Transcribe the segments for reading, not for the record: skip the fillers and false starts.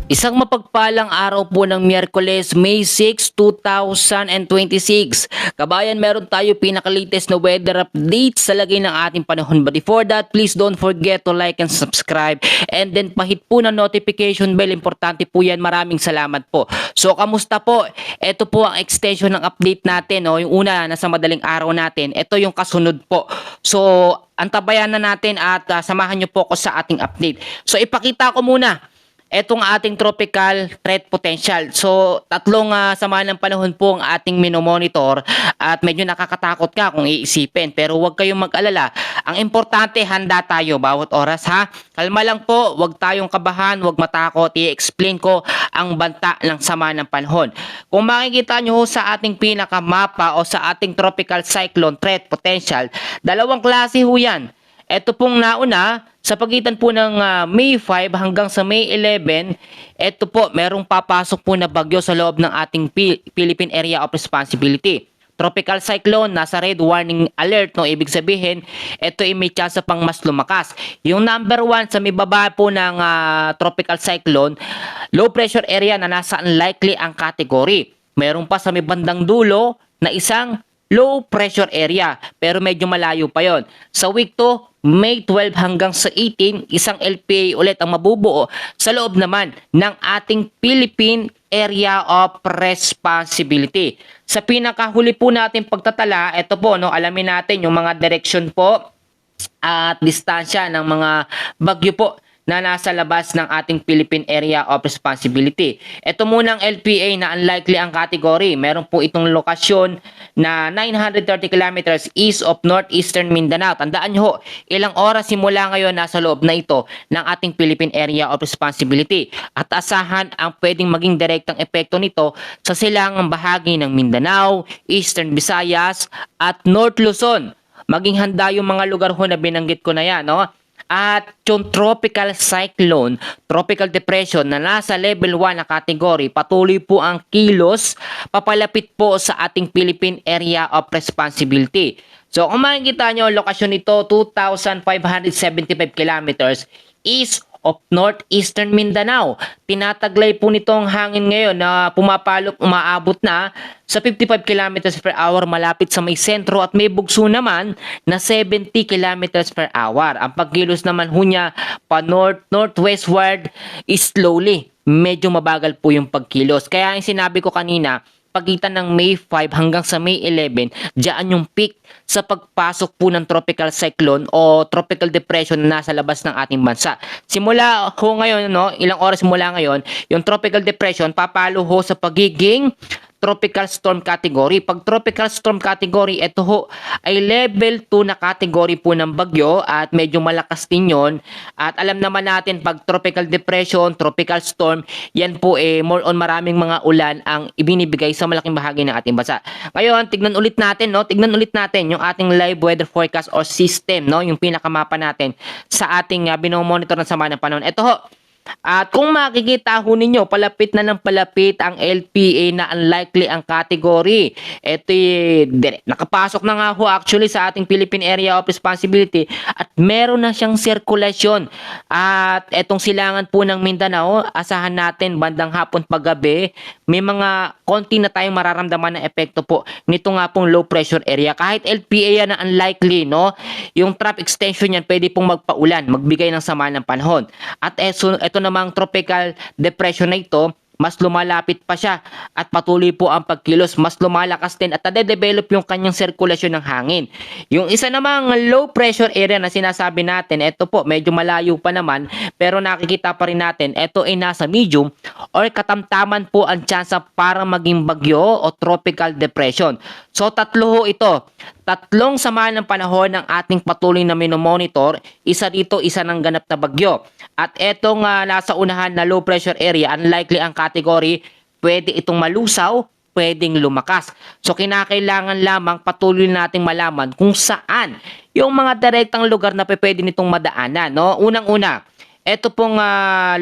Isang mapagpalang araw po ng Miyerkules, May 6, 2026. Kabayan, meron tayo pinaka-latest na weather update sa lagay ng ating panahon. But before that, please don't forget to like and subscribe. And then pahit po ng notification bell. Importante po yan. Maraming salamat po. So, kamusta po? Ito po ang extension ng update natin. No? Yung una, nasa madaling araw natin. Ito yung kasunod po. So, antabayan na natin at samahan nyo po ko sa ating update. So, ipakita ko muna etong ating tropical threat potential. So, tatlong sama ng panahon po ang ating minomonitor at medyo nakakatakot ka kung iisipin. Pero huwag kayong mag-alala. Ang importante, handa tayo bawat oras ha. Kalma lang po, huwag tayong kabahan, huwag matakot. I-explain ko ang banta ng sama ng panahon. Kung makikita nyo sa ating pinakamapa o sa ating tropical cyclone threat potential, dalawang klase ho yan. Ito pong nauna, sa pagitan po ng May 5 hanggang sa May 11, ito po, merong papasok po na bagyo sa loob ng ating Philippine Area of Responsibility. Tropical cyclone, nasa red warning alert, no? Ibig sabihin, ito ay may chance pang mas lumakas. Yung number 1 sa may baba po ng tropical cyclone, low pressure area na nasa unlikely ang category. Meron pa sa may bandang dulo na isang low pressure area, pero medyo malayo pa yon. Sa week 2, May 12 hanggang sa 18, isang LPA ulit ang mabubuo sa loob naman ng ating Philippine Area of Responsibility. Sa pinakahuli po natin pagtatala, ito po, no, alamin natin yung mga direction po at distansya ng mga bagyo po na nasa labas ng ating Philippine Area of Responsibility. Ito munang LPA na unlikely ang category. Meron po itong lokasyon na 930 kilometers east of northeastern Mindanao. Tandaan nyo ho, ilang oras simula ngayon nasa loob na ito ng ating Philippine Area of Responsibility. At asahan ang pwedeng maging direktang epekto nito sa silangang bahagi ng Mindanao, Eastern Visayas at North Luzon. Maging handa yung mga lugar ho na binanggit ko na yan, no? At yung tropical cyclone, tropical depression na nasa level 1 na category, patuloy po ang kilos papalapit po sa ating Philippine Area of Responsibility. So kung makikita nyo, lokasyon nito 2,575 kilometers east of northeastern Mindanao. Tinataglay po nitong hangin ngayon na pumapalok, umaabot na sa 55 kilometers per hour malapit sa may sentro at may bugso naman na 70 kilometers per hour. Ang pagkilos naman ho niya pa northwestward is slowly. Medyo mabagal po yung pagkilos. Kaya yung sinabi ko kanina, pagitan ng May 5 hanggang sa May 11, diyan yung peak sa pagpasok po ng tropical cyclone o tropical depression na nasa labas ng ating bansa. Simula ho ngayon, no, ilang oras simula ngayon, yung tropical depression papalo ho sa pagiging tropical storm category. Pag tropical storm category, ito ho ay level 2 na category po ng bagyo at medyo malakas din yun. At alam naman natin pag tropical depression, tropical storm, yan po more on maraming mga ulan ang ibinibigay sa malaking bahagi ng ating bansa. Ngayon, tignan ulit natin, no? Tignan ulit natin yung ating live weather forecast or system, no? Yung pinakamapa natin sa ating binomonitor ng sama ng panahon. Ito ho. At kung makikita ho ninyo, palapit na ng palapit ang LPA na unlikely ang category. Ito nakapasok na nga ho actually sa ating Philippine Area of Responsibility at meron na siyang sirkulasyon. At etong silangan po ng Mindanao, asahan natin bandang hapon paggabi, may mga konti na tayong mararamdaman na epekto po nito nga pong low pressure area. Kahit LPA yan na unlikely, no? Yung trough extension yan pwede pong magpaulan, magbigay ng sama ng panahon. At ito namang tropical depression na ito, mas lumalapit pa siya at patuloy po ang pagkilos, mas lumalakas din at nade-develop yung kanyang sirkulasyon ng hangin. Yung isa namang low pressure area na sinasabi natin, ito po medyo malayo pa naman pero nakikita pa rin natin, ito ay nasa medium or katamtaman po ang tsansa para maging bagyo o tropical depression. So tatlo ho ito. Tatlong sama ng panahon ng ating patuloy na minomonitor, isa dito, isa ng ganap na bagyo. At etong nasa unahan na low pressure area, unlikely ang category, pwede itong malusaw, pwedeng lumakas. So kinakailangan lamang patuloy nating malaman kung saan yung mga direktang lugar na pwede nitong madaanan. No? Unang-una, ito pong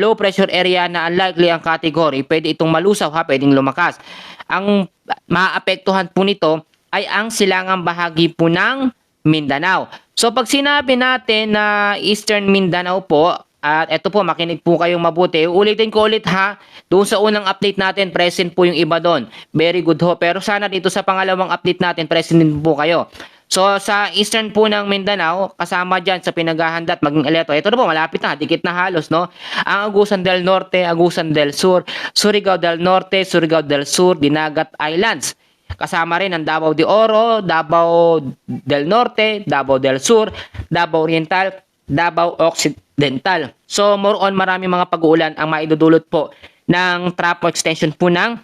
low pressure area na unlikely ang category, pwede itong malusaw, pwedeng lumakas. Ang maapektuhan po nito ay ang silangang bahagi po ng Mindanao. So pag sinabi natin na Eastern Mindanao po, at eto po, makinig po kayong mabuti. Ulitin ko ulit ha, doon sa unang update natin, present po yung iba doon. Very good ho. Pero sana dito sa pangalawang update natin, present din po kayo. So sa eastern po ng Mindanao, kasama dyan sa pinaghahanda at maging alerto. Ito na po, malapit na, dikit na halos, no? Ang Agusan del Norte, Agusan del Sur, Surigao del Norte, Surigao del Sur, Dinagat Islands. Kasama rin ang Davao de Oro, Davao del Norte, Davao del Sur, Davao Oriental, Davao Occidental. So more on marami mga pag-uulan ang maidudulot po ng tropo extension po ng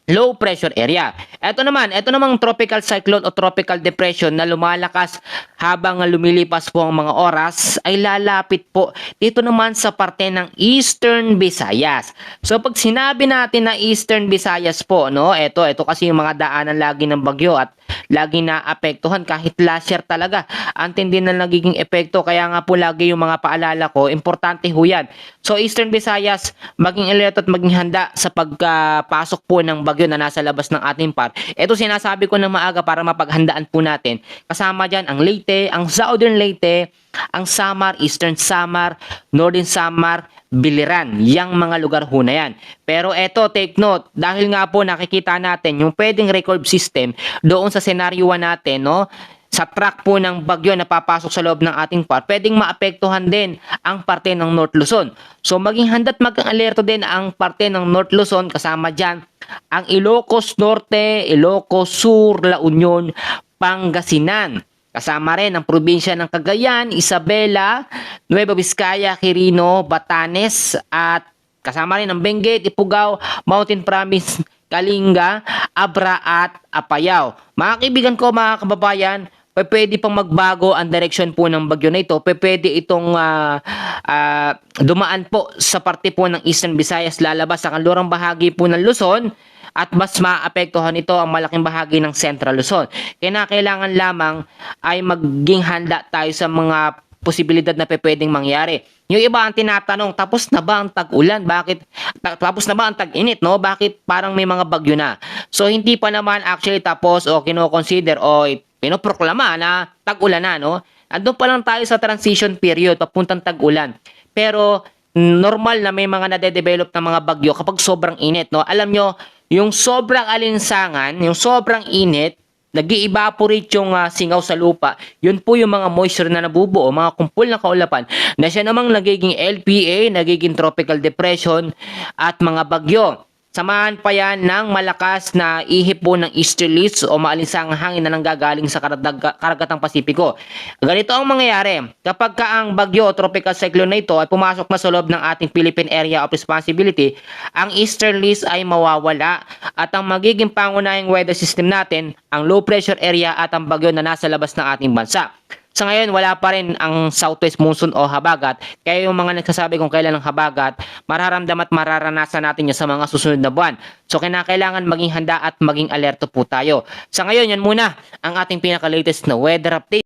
low pressure area. Ito namang tropical cyclone o tropical depression na lumalakas habang lumilipas po ang mga oras ay lalapit po dito naman sa parte ng Eastern Visayas. So pag sinabi natin na Eastern Visayas po, no, ito kasi yung mga daanan lagi ng bagyo at lagi na apektuhan kahit last year talaga. Ang tindi na nagiging epekto, kaya nga po lagi yung mga paalala ko, importante ho yan. So Eastern Visayas, maging alert at maging handa sa pagpasok po ng bagyo na nasa labas ng ating part. Ito sinasabi ko ng maaga para mapaghandaan po natin. Kasama dyan ang Leyte, ang Southern Leyte, ang Samar, Eastern Samar, Northern Samar, Biliran, yang mga lugar ho na yan. Pero eto, take note, dahil nga po nakikita natin yung pwedeng record system doon sa senaryo natin, no? Sa track po ng bagyo na papasok sa loob ng ating part, pwedeng maapektuhan din ang parte ng North Luzon. So maging handa't maging alerto din ang parte ng North Luzon, kasama dyan ang Ilocos Norte, Ilocos Sur, La Union, Pangasinan. Kasama rin ang probinsya ng Cagayan, Isabela, Nueva Vizcaya, Quirino, Batanes, at kasama rin ang Benguet, Ifugao, Mountain Province, Kalinga, Abra at Apayao. Mga kaibigan ko, mga kababayan, pwede pang magbago ang direction po ng bagyo na ito. Pwede itong dumaan po sa parte po ng Eastern Visayas, lalabas sa kanlurang bahagi po ng Luzon, at mas maapektuhan ito ang malaking bahagi ng Central Luzon. Kaya kailangan lamang ay maging handa tayo sa mga posibilidad na pwedeng mangyari. Yung iba ang tinatanong, tapos na ba ang tag-ulan? Bakit? Tapos na ba ang tag-init, no? Bakit parang may mga bagyo na? So, hindi pa naman actually tapos o kino-consider o pinoproklama na tag-ulan na, no? Andun pa lang tayo sa transition period, papuntang tag-ulan. Pero, normal na may mga nade-develop na mga bagyo kapag sobrang init, no? Alam nyo, yung sobrang alinsangan, yung sobrang init, nag-evaporate yung singaw sa lupa. Yun po yung mga moisture na nabubuo, mga kumpul na kaulapan, na siya namang nagiging LPA, nagiging tropical depression, at mga bagyo. Samahan pa yan ng malakas na ihip po ng easterlies o maalinsangang hangin na nanggagaling sa karagatang Pasipiko. Ganito ang mangyayari. Kapag ang bagyo o tropical cyclone na ito ay pumasok na sa loob ng ating Philippine Area of Responsibility, ang easterlies ay mawawala at ang magiging pangunahing weather system natin, ang low pressure area at ang bagyo na nasa labas ng ating bansa. Sa ngayon, wala pa rin ang southwest monsoon o habagat. Kaya yung mga nagsasabi kung kailan ang habagat, mararamdam at mararanasan natin yan sa mga susunod na buwan. So, kailangan maging handa at maging alerto po tayo. Sa ngayon, yan muna ang ating pinaka-latest na weather update.